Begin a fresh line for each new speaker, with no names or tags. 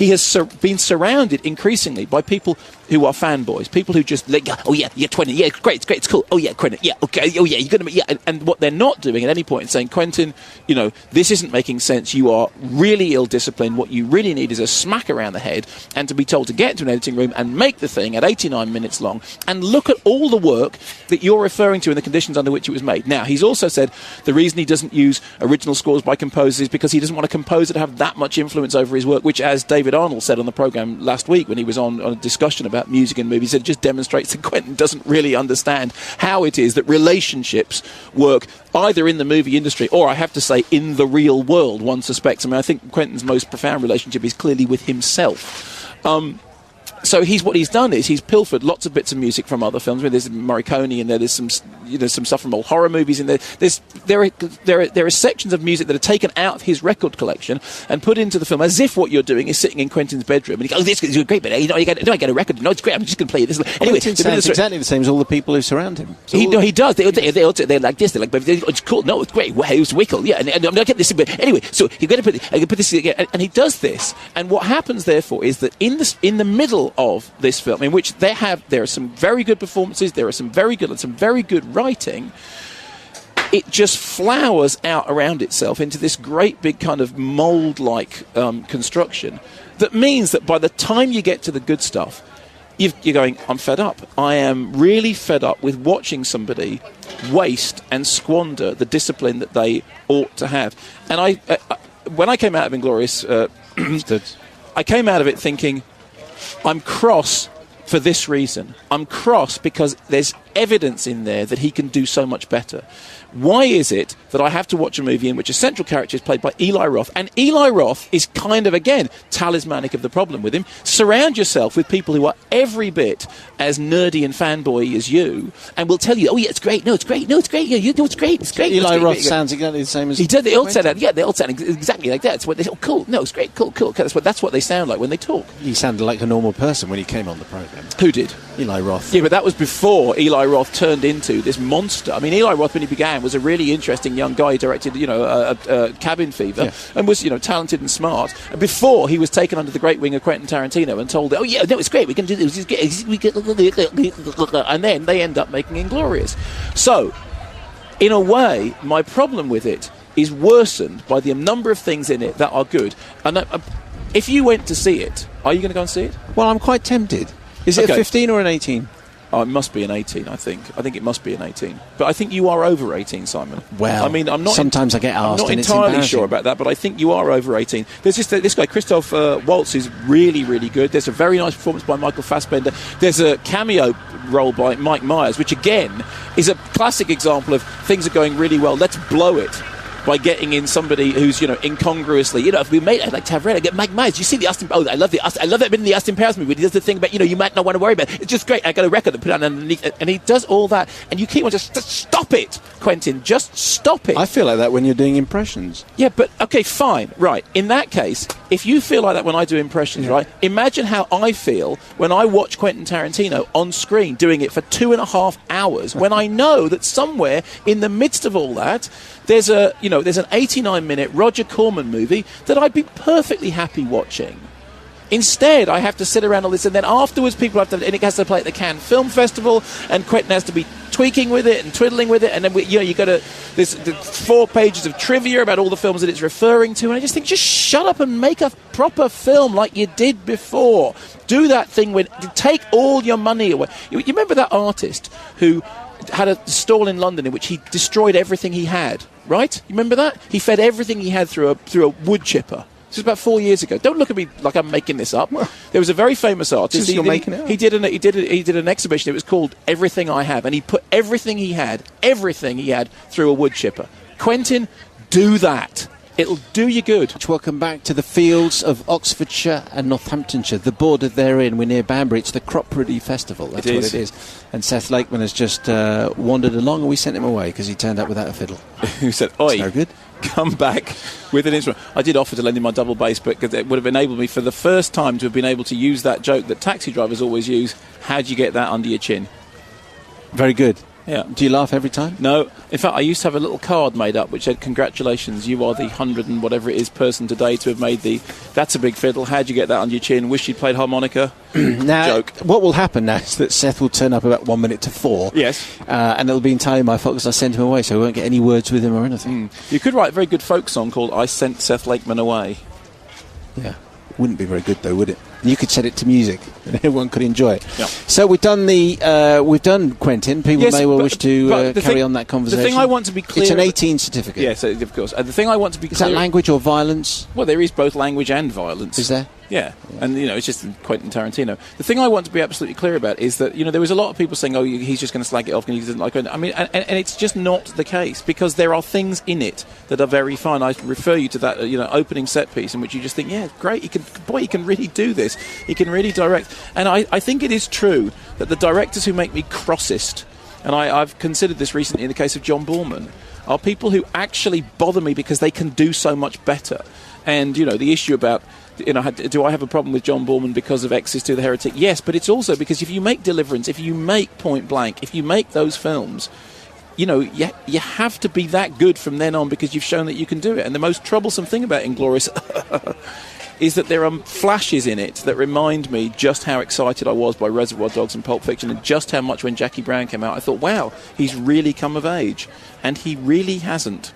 he has been surrounded increasingly by people who are fanboys, people who just like, oh yeah, 20, yeah, great, it's cool, oh yeah, Quentin, yeah, okay, oh yeah, you're going to, yeah, and what they're not doing at any point is saying, Quentin, this isn't making sense, you are really ill-disciplined, what you really need is a smack around the head, and to be told to get into an editing room and make the thing at 89 minutes long, and look at all the work that you're referring to and the conditions under which it was made. Now, he's also said the reason he doesn't use original scores by composers is because he doesn't want a composer to have that much influence over his work, which, as David Arnold said on the programme last week when he was on a discussion about music and movies, it just demonstrates that Quentin doesn't really understand how it is that relationships work either in the movie industry or, I have to say, in the real world, one suspects. I mean, I think Quentin's most profound relationship is clearly with himself. So what he's done is he's pilfered lots of bits of music from other films. I mean, there's Morricone in there. There's some stuff from old horror movies in there. There are sections of music that are taken out of his record collection and put into the film, as if what you're doing is sitting in Quentin's bedroom and he goes, "This is great, but I get a record. No, it's great. I'm just going to play this." Anyway,
Quentin sounds exactly the same as all the people who surround him. So
he does. They're like this. They're like, "It's cool. No, it's great. Wow, it was Wickle. Yeah." And I'm not getting this. But anyway, so you're going to put this, and he does this. And what happens, therefore, is that in the middle of this film, in which there are some very good performances, there are some very good writing, it just flowers out around itself into this great big kind of mold-like construction that means that by the time you get to the good stuff, you're going, I'm fed up. I am really fed up with watching somebody waste and squander the discipline that they ought to have. And when I came out of Inglourious Basterds, I came out of it thinking, I'm cross for this reason. I'm cross because there's evidence in there that he can do so much better. Why is it that I have to watch a movie in which a central character is played by Eli Roth, and Eli Roth is kind of, again, talismanic of the problem with him? Surround yourself with people who are every bit as nerdy and fanboy as you, and will tell you, oh yeah, it's great, no, it's great, no, it's great, yeah, you know, it's great, it's great.
Eli Roth sounds exactly the same as
he did. They all sound, they all sound exactly like that. It's what they, oh, cool, no, it's great, cool. That's what they sound like when they talk.
He sounded like a normal person when he came on the programme.
Who did?
Eli Roth.
Yeah, but that was before Eli Roth turned into this monster. I mean, Eli Roth, when he began, was a really interesting young guy. He directed, Cabin Fever, and was, talented and smart. And before he was taken under the great wing of Quentin Tarantino and told, oh yeah, no, it's great, we can do this, and then they end up making Inglourious. So, in a way, my problem with it is worsened by the number of things in it that are good. And if you went to see it, are you going to go and see it?
Well, I'm quite tempted. Is it a 15 or an 18?
Oh, it must be an 18, I think. I think it must be an 18. But I think you are over 18, Simon.
Well,
I mean, I'm not.
Sometimes I get asked,
I'm not entirely sure about that, but I think you are over 18. There's this guy, Christoph Waltz, who's really, really good. There's a very nice performance by Michael Fassbender. There's a cameo role by Mike Myers, which again is a classic example of things are going really well. Let's blow it by getting in somebody who's, incongruously, if we made, I'd like to have read, I get Mike Myers. You see the Austin, I love that bit in the Austin Powers movie. He does the thing about, you might not want to worry about it. It's just great. I got a record that put on underneath it, and he does all that, and you keep on just stop it, Quentin, just stop it.
I feel like that when you're doing impressions.
Yeah, but, okay, fine, right. In that case, if you feel like that when I do impressions, right, imagine how I feel when I watch Quentin Tarantino on screen doing it for 2.5 hours, when I know that somewhere in the midst of all that, there's an 89-minute Roger Corman movie that I'd be perfectly happy watching. Instead, I have to sit around all this, and then afterwards, and it has to play at the Cannes Film Festival, and Quentin has to be tweaking with it and twiddling with it, and then you got there's 4 pages of trivia about all the films that it's referring to, and I just think, just shut up and make a proper film like you did before. Do that thing take all your money away. You remember that artist who had a stall in London in which he destroyed everything he had, right? You remember that? He fed everything he had through a wood chipper. This was about 4 years ago. Don't look at me like I'm making this up. There was a very famous artist.
You're making it up.
He did an exhibition. It was called Everything I Have, and he put everything he had through a wood chipper. Quentin, do that. It'll do you good.
Welcome back to the fields of Oxfordshire and Northamptonshire, the border therein. We're near Banbury. It's the Cropredy Festival. That's what it is. And Seth Lakeman has just wandered along, and we sent him away because he turned up without a fiddle.
Who said, oi,
no good.
Come back with an instrument. I did offer to lend him my double bass, but it would have enabled me for the first time to have been able to use that joke that taxi drivers always use. How'd you get that under your chin?
Very good.
Yeah.
Do you laugh every time?
No. In fact, I used to have a little card made up which said, "Congratulations, you are the 100 and whatever it is person today to have made the That's a Big Fiddle. How'd you get that on your chin? Wish you'd played harmonica."
Now,
Joke.
what will happen now is that Seth will turn up about 1 minute to 4.
Yes.
And it'll be entirely my fault because I sent him away, so we won't get any words with him or anything.
You could write a very good folk song called "I Sent Seth Lakeman Away."
Yeah. Wouldn't be very good, though, would it? You could set it to music, and everyone could enjoy it.
Yeah.
So we've done Quentin. People
Yes,
may well
but-
wish to
but the
carry
thing-
on that conversation.
The thing I want to be clear...
It's an 18 certificate.
Yes, of course. And the thing I want to be
Is
clear...
that language or violence?
Well, there is both language and violence.
Is there?
Yeah. And, it's just Quentin Tarantino. The thing I want to be absolutely clear about is that, there was a lot of people saying, he's just going to slag it off and he doesn't like it. I mean, and it's just not the case, because there are things in it that are very fine. I refer you to that, opening set piece in which you just think, yeah, great, he can really do this. He can really direct. And I think it is true that the directors who make me crossest, and I've considered this recently in the case of John Boorman, are people who actually bother me because they can do so much better. And, the issue about, do I have a problem with John Boorman because of Exes to the Heretic? Yes, but it's also because if you make Deliverance, if you make Point Blank, if you make those films, you have to be that good from then on because you've shown that you can do it. And the most troublesome thing about Inglourious is that there are flashes in it that remind me just how excited I was by Reservoir Dogs and Pulp Fiction, and just how much when Jackie Brown came out I thought, wow, he's really come of age. And he really hasn't.